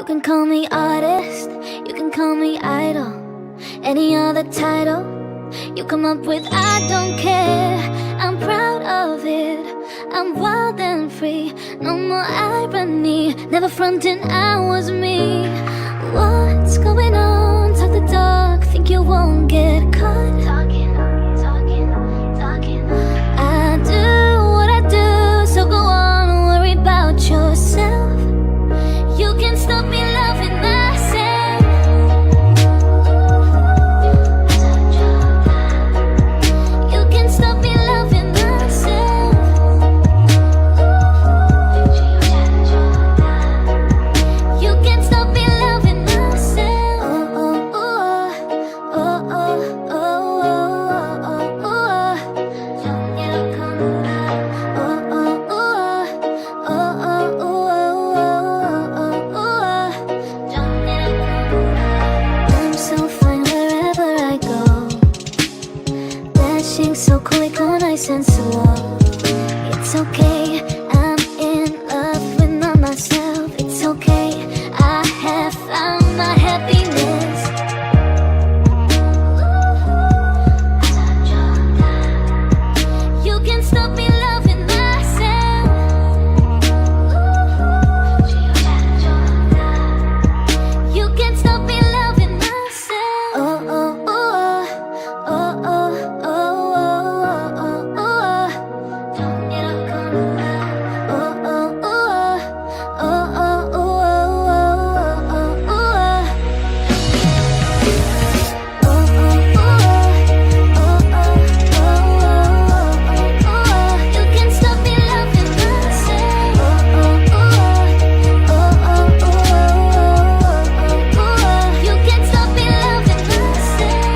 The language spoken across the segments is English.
can call me artist, you can call me idol, any other title you come up with, I don't care. I'm proud of it, I'm wild and free. No more irony, never fronting I was me. What's going on? Talk the talk, think you won't get caught. Talking. I do what I do, so go on, worry about yourself. You can stop me loving myself. You can stop me loving myself. You can stop me loving myself. I'm so fine wherever I go, dashing so quick on ice and slow. It's okay, I'm in love with myself. It's okay, I have found my happiness. You can stop me loving myself. You can stop me loving myself. You can stop me loving myself. You can stop me loving myself.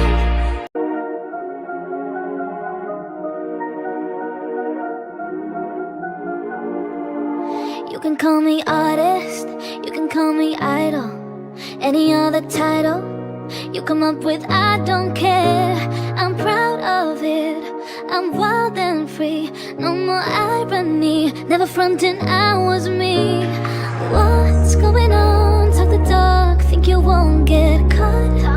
You can call me artist, you can call me idol, any other title you come up with, I don't care. I'm proud of it, I'm wild and free. No more irony, never fronting I was me. What's going on? Talk the talk, think you won't get caught.